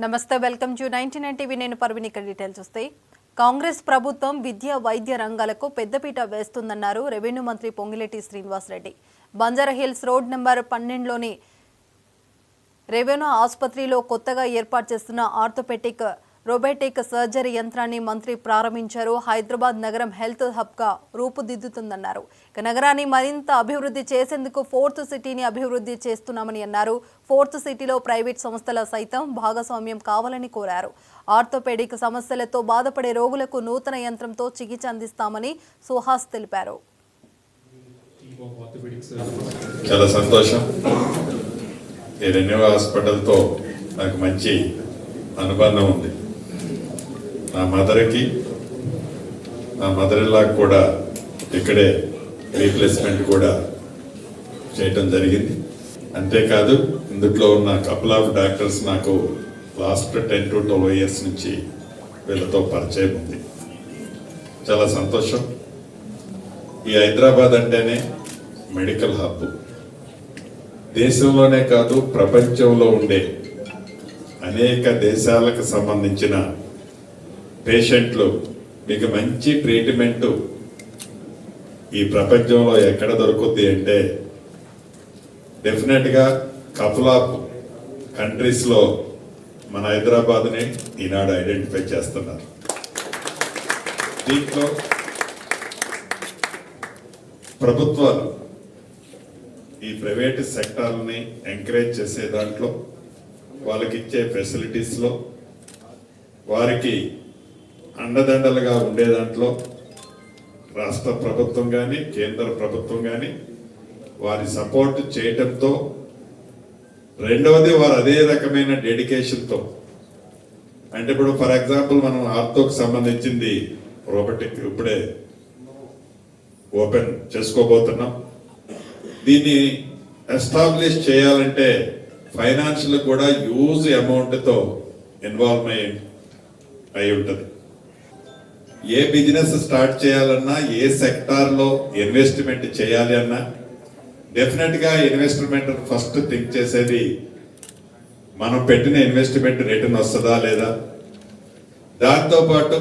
నమస్తే welcome to 99 TV నేను పర్విని details వస్తాయి. కాంగ్రెస్ ప్రభుత్వం విద్య వైద్య రంగాలకు పెద్దపీట వేస్తుందన్నారు రెవెన్యూ మంత్రి పొంగిలేటి శ్రీనివాస్ రెడ్డి. బంజారాహిల్స్ రోడ్ నంబర్ 12లోని రెవెన్యూ ఆసుపత్రిలో కొత్తగా ఏర్పాటు చేస్తున్న ఆర్థోపెడిక్ రోబోటిక్ సర్జరీ యంత్రాన్ని మంత్రి ప్రారంభించారు. హైదరాబాద్ నగరం హెల్త్ హబ్గా రూపుదిద్దుతుందన్నారు. నగరాన్ని మరింత అభివృద్ధి చేసేందుకు ఫోర్త్ సిటీని అభివృద్ధి చేస్తున్నామని అన్నారు. ఫోర్త్ సిటీలో ప్రైవేట్ సంస్థల సైతం భాగస్వామ్యం కావాలని కోరారు. ఆర్థోపెడిక్ సమస్యలతో బాధపడే రోగులకు నూతన యంత్రంతో చికిత్స అందిస్తామని సుహాస్ తెలిపారు. చాలా సంతోషం. ఈ రెన్యూ హాస్పిటల్తో నాకు మంచి అనుబంధం ఉంది. నా మదర్లాగా కూడా ఇక్కడే రీప్లేస్మెంట్ కూడా చేయటం జరిగింది. అంతేకాదు ఇందులో ఉన్న కపుల్ ఆఫ్ డాక్టర్స్ నాకు లాస్ట్ 10 to 12 years నుంచి వీళ్ళతో పరిచయం ఉంది. చాలా సంతోషం. ఈ హైదరాబాద్ అంటేనే మెడికల్ హబ్. దేశంలోనే కాదు ప్రపంచంలో ఉండే అనేక దేశాలకు సంబంధించిన పేషెంట్లు మీకు మంచి ట్రీట్మెంట్ ఈ ప్రపంచంలో ఎక్కడ దొరుకుతుంది అంటే డెఫినెట్గా కపుల్ ఆఫ్ కంట్రీస్లో మన హైదరాబాద్ని ఈనాడు ఐడెంటిఫై చేస్తున్నారు. దీంట్లో ప్రభుత్వాలు ఈ ప్రైవేట్ సెక్టార్ని ఎంకరేజ్ చేసే దాంట్లో వాళ్ళకి ఇచ్చే ఫెసిలిటీస్లో వారికి అండదండలుగా ఉండే దాంట్లో రాష్ట్ర ప్రభుత్వం కానీ కేంద్ర ప్రభుత్వం కానీ వారి సపోర్ట్ చేయటంతో, రెండవది వారు అదే రకమైన డెడికేషన్తో, అంటే ఇప్పుడు ఫర్ ఎగ్జాంపుల్ మనం ఆర్థోకి సంబంధించింది రోబోటిక్ ఇప్పుడే ఓపెన్ చేసుకోబోతున్నాం. దీన్ని ఎస్టాబ్లిష్ చేయాలంటే ఫైనాన్షియల్ కూడా హ్యూజ్ అమౌంట్తో ఇన్వాల్వ్మెంట్ అయి ఉంటుంది. ఏ బిజినెస్ స్టార్ట్ చేయాలన్నా, ఏ సెక్టార్లో ఇన్వెస్ట్మెంట్ చేయాలి అన్నా డెఫినెట్గా ఇన్వెస్ట్మెంట్ ఫస్ట్ థింక్ చేసేది మనం పెట్టిన ఇన్వెస్ట్మెంట్ రిటర్న్ వస్తుందా లేదా, దాంతోపాటు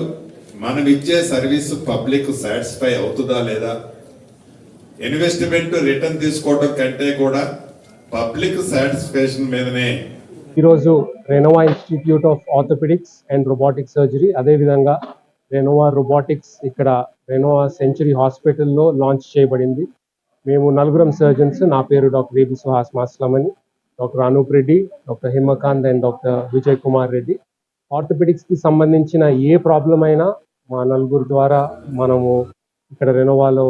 మనం ఇచ్చే సర్వీస్ పబ్లిక్ సాటిస్ఫై అవుతుందా లేదా. ఇన్వెస్ట్మెంట్ రిటర్న్ తీసుకోవడం కంటే కూడా పబ్లిక్ సాటిస్ఫాక్షన్ మీదనే ఈరోజు Renova institute of orthopaedics and robotic surgery, అదేవిధంగా రెనోవా రోబోటిక్స్ ఇక్కడ రెనోవా సెంచరీ హాస్పిటల్లో లాంచ్ చేయబడింది. మేము నలుగురం సర్జన్స్, నా పేరు doctor AB Suhas Maslamani, doctor Anoop Reddy, doctor Himakanth and doctor Vijay Kumar Reddy. ఆర్థోపెడిక్స్కి సంబంధించిన ఏ ప్రాబ్లం అయినా మా నలుగురు ద్వారా మనము ఇక్కడ రెనోవాలో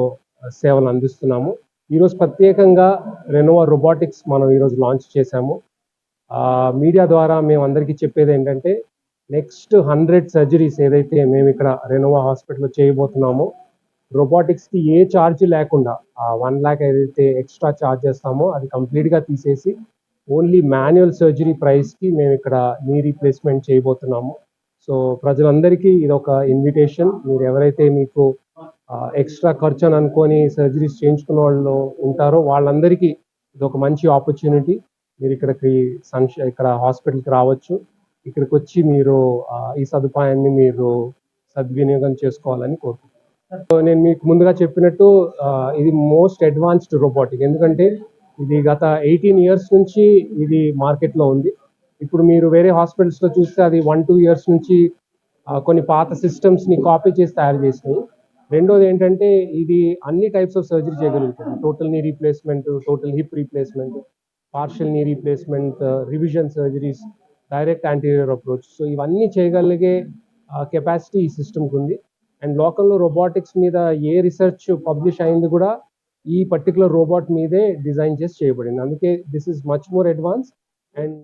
సేవలు అందిస్తున్నాము. ఈరోజు ప్రత్యేకంగా రెనోవా రోబోటిక్స్ మనం ఈరోజు లాంచ్ చేశాము. మీడియా ద్వారా మేము అందరికీ చెప్పేది ఏంటంటే నెక్స్ట్ 100 సర్జరీస్ ఏదైతే మేము ఇక్కడ రెనోవా హాస్పిటల్లో చేయబోతున్నామో రోబోటిక్స్కి ఏ ఛార్జ్ లేకుండా 1 lakh ఏదైతే ఎక్స్ట్రా ఛార్జ్ చేస్తామో అది కంప్లీట్గా తీసేసి ఓన్లీ మాన్యువల్ సర్జరీ ప్రైస్కి మేము ఇక్కడ నీ రీప్లేస్మెంట్ చేయబోతున్నాము. సో ప్రజలందరికీ ఇది ఒక ఇన్విటేషన్. మీరు ఎవరైతే మీకు ఎక్స్ట్రా ఖర్చు అని అనుకొని సర్జరీస్ చేయించుకున్న వాళ్ళు ఉంటారో వాళ్ళందరికీ ఇది ఒక మంచి ఆపర్చునిటీ. మీరు ఇక్కడ హాస్పిటల్కి రావచ్చు. ఇక్కడికి వచ్చి మీరు ఈ సదుపాయాన్ని మీరు సద్వినియోగం చేసుకోవాలని కోరుకుంటున్నాను. నేను మీకు ముందుగా చెప్పినట్టు ఇది మోస్ట్ అడ్వాన్స్డ్ రోబోటిక్, ఎందుకంటే ఇది గత 18 years నుంచి ఇది మార్కెట్లో ఉంది. ఇప్పుడు మీరు వేరే హాస్పిటల్స్లో చూస్తే అది 1-2 years నుంచి కొన్ని పాత సిస్టమ్స్ని కాపీ చేసి తయారు చేసినాయి. రెండోది ఏంటంటే ఇది అన్ని టైప్స్ ఆఫ్ సర్జరీ చేయగలుగుతుంది. Total knee replacement, total hip replacement, partial knee replacement, revision surgeries, direct anterior approach. So ఇవన్నీ చేయగలిగే కెపాసిటీ ఈ సిస్టమ్కి ఉంది. అండ్ లోకల్లో రోబోటిక్స్ మీద ఏ రీసెర్చ్ పబ్లిష్ అయింది కూడా ఈ పర్టికులర్ రోబోట్ మీదే డిజైన్ చేసి చేయబడింది. అందుకే this is much more advance. And